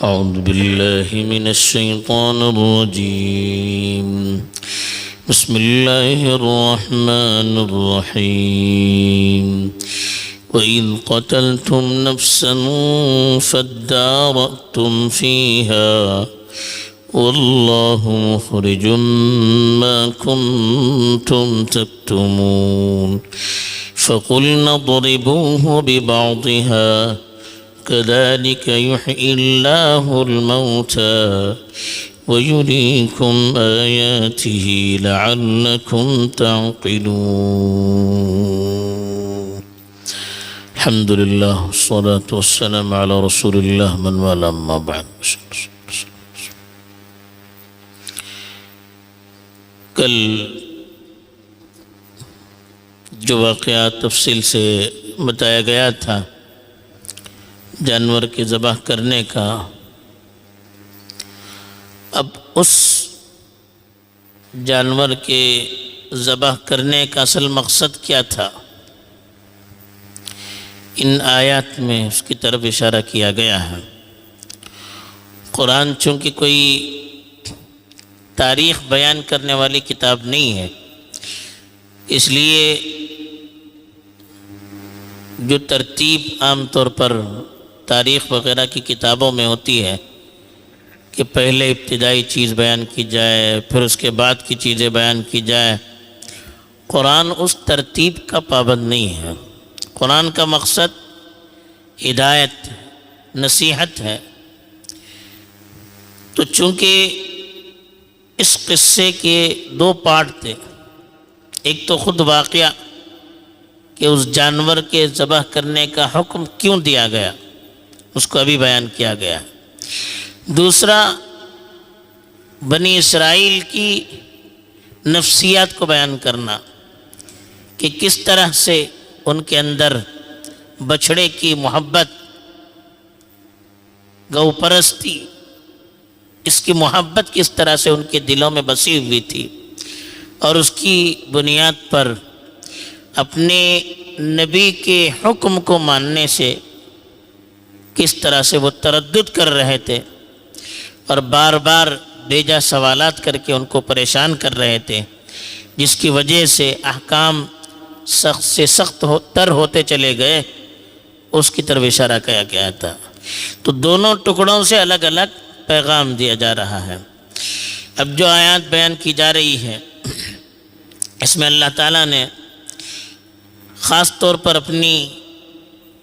أعوذ بالله من الشيطان الرجيم. بسم الله الرحمن الرحيم. وإذ قتلتم نفسا فادارأتم فيها والله مخرج ما كنتم تكتمون فقلنا اضربوه ببعضها كذلك يحيي الله الموتى ويريكم آياته لعلكم تعقلون. الحمد لله والصلاة والسلام على رسول الله من والاه أما بعد. کل جو واقعات تفصیل سے بتایا گیا تھا جانور کے ذبح کرنے کا، اب اس جانور کے ذبح کرنے کا اصل مقصد کیا تھا، ان آیات میں اس کی طرف اشارہ کیا گیا ہے۔ قرآن چونکہ کوئی تاریخ بیان کرنے والی کتاب نہیں ہے، اس لیے جو ترتیب عام طور پر تاریخ وغیرہ کی کتابوں میں ہوتی ہے کہ پہلے ابتدائی چیز بیان کی جائے پھر اس کے بعد کی چیزیں بیان کی جائے، قرآن اس ترتیب کا پابند نہیں ہے۔ قرآن کا مقصد ہدایت، نصیحت ہے۔ تو چونکہ اس قصے کے دو پارٹ تھے، ایک تو خود واقعہ کہ اس جانور کے ذبح کرنے کا حکم کیوں دیا گیا، اس کو ابھی بیان کیا گیا، دوسرا بنی اسرائیل کی نفسیات کو بیان کرنا کہ کس طرح سے ان کے اندر بچھڑے کی محبت، گو پرستی، اس کی محبت کس طرح سے ان کے دلوں میں بسی ہوئی تھی، اور اس کی بنیاد پر اپنے نبی کے حکم کو ماننے سے کس طرح سے وہ تردد کر رہے تھے اور بار بار بیجا سوالات کر کے ان کو پریشان کر رہے تھے، جس کی وجہ سے احکام سخت سے سخت تر ہوتے چلے گئے، اس کی طرف اشارہ کیا گیا تھا۔ تو دونوں ٹکڑوں سے الگ الگ پیغام دیا جا رہا ہے۔ اب جو آیات بیان کی جا رہی ہے اس میں اللہ تعالیٰ نے خاص طور پر اپنی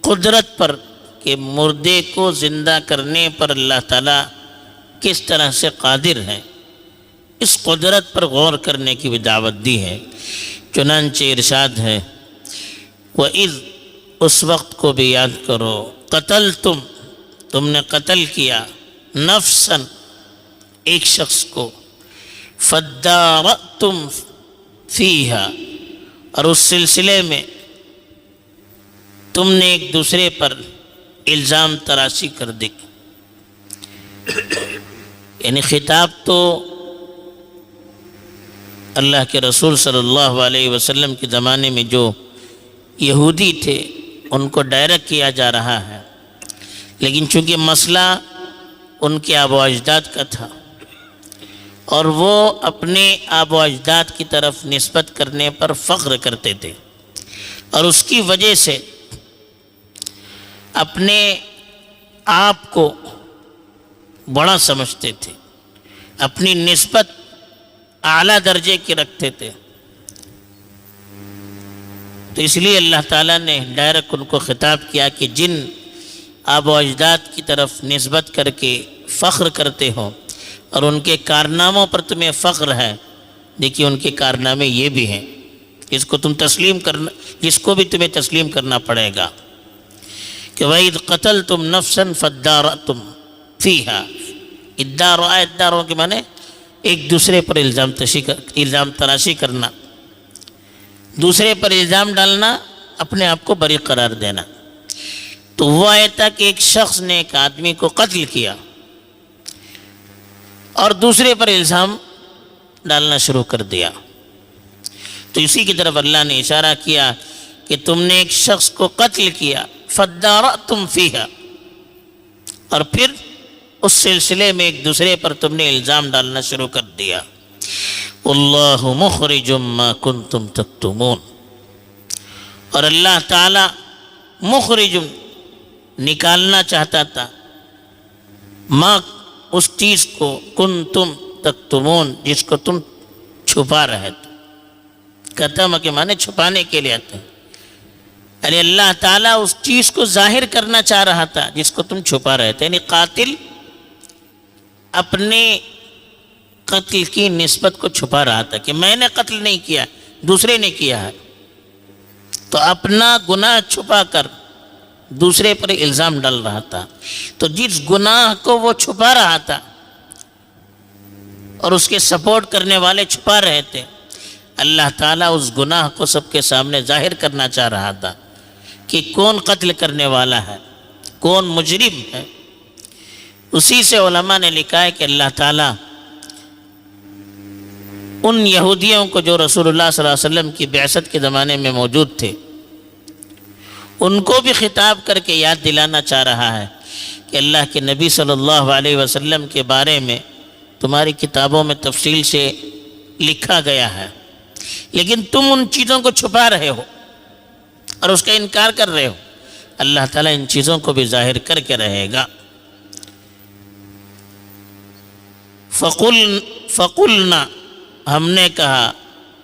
قدرت پر کہ مردے کو زندہ کرنے پر اللہ تعالیٰ کس طرح سے قادر ہے، اس قدرت پر غور کرنے کی بھی دعوت دی ہے۔ چنانچہ ارشاد ہے وَإِذْ، اس وقت کو بھی یاد کرو، قتلتم، تم نے قتل کیا، نفساً، ایک شخص کو، فَادَّارَأْتُمْ فِيهَا، اور اس سلسلے میں تم نے ایک دوسرے پر الزام تراشی کر دی۔ یعنی خطاب تو اللہ کے رسول صلی اللہ علیہ وسلم کے زمانے میں جو یہودی تھے ان کو ڈائریکٹ کیا جا رہا ہے، لیکن چونکہ مسئلہ ان کے آبا و اجداد کا تھا اور وہ اپنے آبا و اجداد کی طرف نسبت کرنے پر فخر کرتے تھے اور اس کی وجہ سے اپنے آپ کو بڑا سمجھتے تھے، اپنی نسبت اعلیٰ درجے کی رکھتے تھے، تو اس لیے اللہ تعالیٰ نے ڈائریکٹ ان کو خطاب کیا کہ جن آبا و اجداد کی طرف نسبت کر کے فخر کرتے ہو اور ان کے کارناموں پر تمہیں فخر ہے، دیکھیے ان کے کارنامے یہ بھی ہیں جس کو بھی تمہیں تسلیم کرنا پڑے گا کہ وَإِذْ قَتَلْتُمْ نَفْسًا فَادَّارَأْتُمْ فِيهَا، ادّاروں کے معنی ایک دوسرے پر الزام تراشی کرنا، دوسرے پر الزام ڈالنا، اپنے آپ کو بری قرار دینا۔ تو وہ آیت تھا کہ ایک شخص نے ایک آدمی کو قتل کیا اور دوسرے پر الزام ڈالنا شروع کر دیا، تو اسی کی طرف اللہ نے اشارہ کیا کہ تم نے ایک شخص کو قتل کیا، فَادَّارَأْتُمْ فِيهَا، اور پھر اس سلسلے میں ایک دوسرے پر تم نے الزام ڈالنا شروع کر دیا۔ اللہ مخرج ما کنتم تکتمون، اور اللہ تعالی مخرج نکالنا چاہتا تھا ما اس چیز کو کنتم تکتمون جس کو تم چھپا رہے تھے۔ کتم کے معنی چھپانے کے لیے آتے ہیں، یعنی اللہ تعالیٰ اس چیز کو ظاہر کرنا چاہ رہا تھا جس کو تم چھپا رہے تھے، یعنی قاتل اپنے قتل کی نسبت کو چھپا رہا تھا کہ میں نے قتل نہیں کیا، دوسرے نے کیا ہے، تو اپنا گناہ چھپا کر دوسرے پر الزام ڈال رہا تھا۔ تو جس گناہ کو وہ چھپا رہا تھا اور اس کے سپورٹ کرنے والے چھپا رہے تھے، اللہ تعالیٰ اس گناہ کو سب کے سامنے ظاہر کرنا چاہ رہا تھا کہ کون قتل کرنے والا ہے، کون مجرم ہے۔ اسی سے علماء نے لکھا ہے کہ اللہ تعالیٰ ان یہودیوں کو جو رسول اللہ صلی اللہ علیہ وسلم کی بعثت کے زمانے میں موجود تھے، ان کو بھی خطاب کر کے یاد دلانا چاہ رہا ہے کہ اللہ کے نبی صلی اللہ علیہ وسلم کے بارے میں تمہاری کتابوں میں تفصیل سے لکھا گیا ہے، لیکن تم ان چیزوں کو چھپا رہے ہو اور اس کا انکار کر رہے ہو۔ اللہ تعالیٰ ان چیزوں کو بھی ظاہر کر کے رہے گا۔ فقلنا، ہم نے کہا،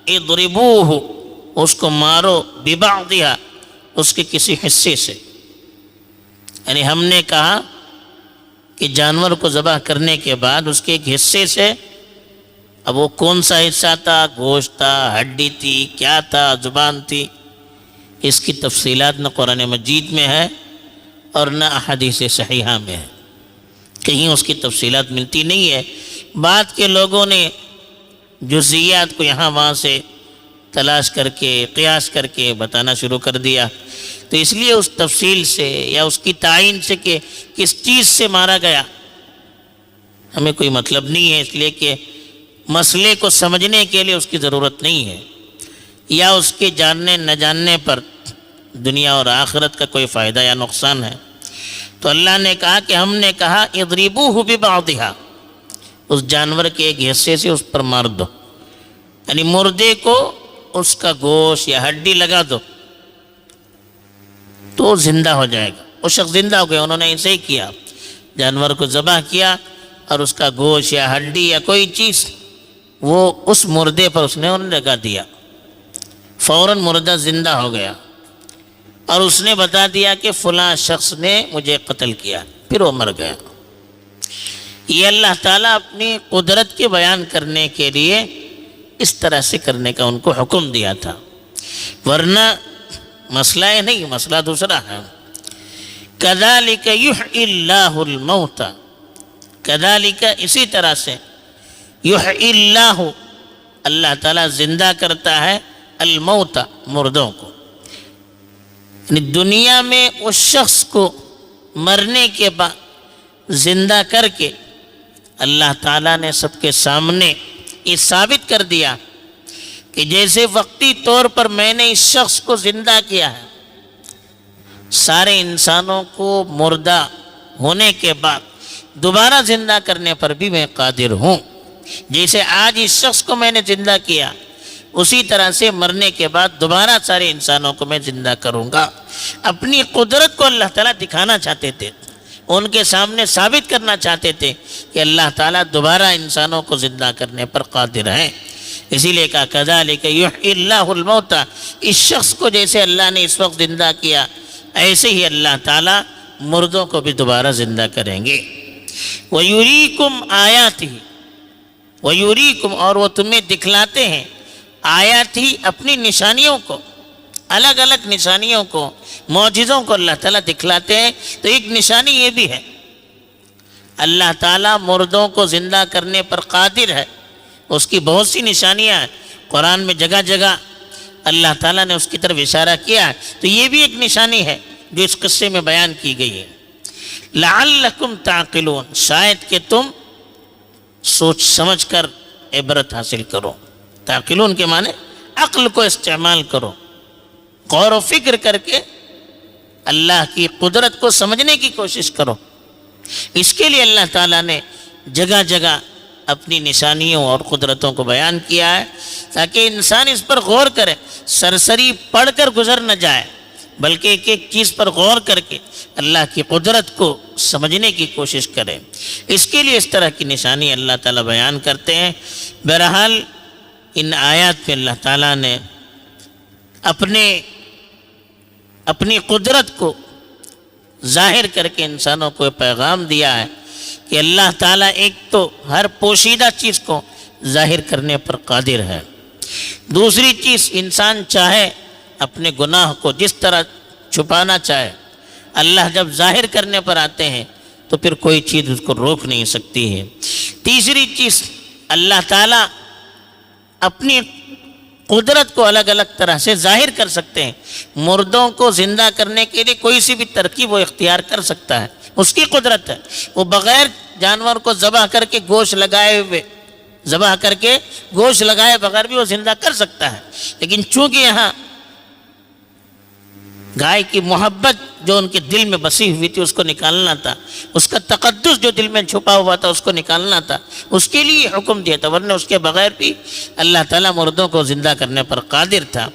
اضربوہ، اس کو مارو، ببعضہا، اس کے کسی حصے سے، یعنی ہم نے کہا کہ جانور کو ذبح کرنے کے بعد اس کے ایک حصے سے، اب وہ کون سا حصہ تھا، گوشت تھا، ہڈی تھی، کیا تھا، زبان تھی، اس کی تفصیلات نہ قرآن مجید میں ہے اور نہ احادیث صحیحہ میں ہے، کہیں اس کی تفصیلات ملتی نہیں ہے۔ بعد کے لوگوں نے جزئیات کو یہاں وہاں سے تلاش کر کے قیاس کر کے بتانا شروع کر دیا، تو اس لیے اس تفصیل سے یا اس کی تعین سے کہ کس چیز سے مارا گیا ہمیں کوئی مطلب نہیں ہے، اس لیے کہ مسئلے کو سمجھنے کے لیے اس کی ضرورت نہیں ہے، یا اس کے جاننے نہ جاننے پر دنیا اور آخرت کا کوئی فائدہ یا نقصان ہے۔ تو اللہ نے کہا کہ ہم نے کہا اضربوہ ببعضہا، اس جانور کے ایک حصے سے اس پر مار دو، یعنی مردے کو اس کا گوشت یا ہڈی لگا دو تو وہ زندہ ہو جائے گا، وہ شخص زندہ ہو گیا۔ انہوں نے ایسے ہی کیا، جانور کو ذبح کیا اور اس کا گوشت یا ہڈی یا کوئی چیز وہ اس مردے پر اس نے لگا دیا، فوراً مردہ زندہ ہو گیا، اور اس نے بتا دیا کہ فلاں شخص نے مجھے قتل کیا، پھر وہ مر گیا۔ یہ اللہ تعالیٰ اپنی قدرت کے بیان کرنے کے لیے اس طرح سے کرنے کا ان کو حکم دیا تھا، ورنہ مسئلہ نہیں، مسئلہ دوسرا ہے۔ کذالک یحیی اللہ الموتى، کذالک اسی طرح سے، یحیی اللہ، اللہ تعالیٰ زندہ کرتا ہے، الموتى مردوں کو، یعنی دنیا میں اس شخص کو مرنے کے بعد زندہ کر کے اللہ تعالیٰ نے سب کے سامنے یہ ثابت کر دیا کہ جیسے وقتی طور پر میں نے اس شخص کو زندہ کیا ہے، سارے انسانوں کو مردہ ہونے کے بعد دوبارہ زندہ کرنے پر بھی میں قادر ہوں۔ جیسے آج اس شخص کو میں نے زندہ کیا، اسی طرح سے مرنے کے بعد دوبارہ سارے انسانوں کو میں زندہ کروں گا۔ اپنی قدرت کو اللہ تعالیٰ دکھانا چاہتے تھے، ان کے سامنے ثابت کرنا چاہتے تھے کہ اللہ تعالیٰ دوبارہ انسانوں کو زندہ کرنے پر قادر ہیں۔ اسی لیے کہا کذالک یحیی اللہ الموتى، اس شخص کو جیسے اللہ نے اس وقت زندہ کیا، ایسے ہی اللہ تعالیٰ مردوں کو بھی دوبارہ زندہ کریں گے۔ وَيُرِيكُمْ آیاتہ، وَيُرِيكُمْ، اور وہ تمہیں دکھلاتے ہیں، آیات ہی اپنی نشانیوں کو، الگ الگ نشانیوں کو، معجزوں کو اللہ تعالیٰ دکھلاتے ہیں۔ تو ایک نشانی یہ بھی ہے، اللہ تعالیٰ مردوں کو زندہ کرنے پر قادر ہے، اس کی بہت سی نشانیاں ہیں، قرآن میں جگہ جگہ اللہ تعالیٰ نے اس کی طرف اشارہ کیا ہے، تو یہ بھی ایک نشانی ہے جو اس قصے میں بیان کی گئی ہے۔ لعلکم تعقلون، شاید کہ تم سوچ سمجھ کر عبرت حاصل کرو۔ تعقلون کے معنی عقل کو استعمال کرو، غور و فکر کر کے اللہ کی قدرت کو سمجھنے کی کوشش کرو۔ اس کے لیے اللہ تعالیٰ نے جگہ جگہ اپنی نشانیوں اور قدرتوں کو بیان کیا ہے تاکہ انسان اس پر غور کرے، سرسری پڑھ کر گزر نہ جائے، بلکہ ایک ایک چیز پر غور کر کے اللہ کی قدرت کو سمجھنے کی کوشش کرے۔ اس کے لیے اس طرح کی نشانی اللہ تعالیٰ بیان کرتے ہیں۔ بہرحال ان آیات پہ اللہ تعالیٰ نے اپنی قدرت کو ظاہر کر کے انسانوں کو پیغام دیا ہے کہ اللہ تعالیٰ ایک تو ہر پوشیدہ چیز کو ظاہر کرنے پر قادر ہے، دوسری چیز انسان چاہے اپنے گناہ کو جس طرح چھپانا چاہے، اللہ جب ظاہر کرنے پر آتے ہیں تو پھر کوئی چیز اس کو روک نہیں سکتی ہے، تیسری چیز اللہ تعالیٰ اپنی قدرت کو الگ الگ طرح سے ظاہر کر سکتے ہیں۔ مردوں کو زندہ کرنے کے لیے کوئی سی بھی ترکیب وہ اختیار کر سکتا ہے، اس کی قدرت ہے۔ وہ بغیر جانور کو ذبح کر کے گوشت لگائے بغیر بھی وہ زندہ کر سکتا ہے، لیکن چونکہ یہاں گائے کی محبت جو ان کے دل میں بسی ہوئی تھی اس کو نکالنا تھا، اس کا تقدس جو دل میں چھپا ہوا تھا اس کو نکالنا تھا، اس کے لیے حکم دیا تھا، ورنہ اس کے بغیر بھی اللہ تعالیٰ مردوں کو زندہ کرنے پر قادر تھا۔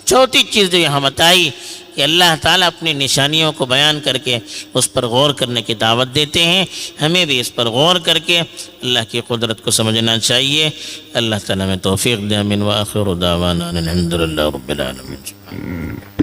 چوتھی چیز جو یہاں بتائی کہ اللہ تعالیٰ اپنی نشانیوں کو بیان کر کے اس پر غور کرنے کی دعوت دیتے ہیں، ہمیں بھی اس پر غور کر کے اللہ کی قدرت کو سمجھنا چاہیے۔ اللہ تعالیٰ میں توفیق دے۔ آمین۔ وآخر دعوانا الحمد للہ رب العالمین۔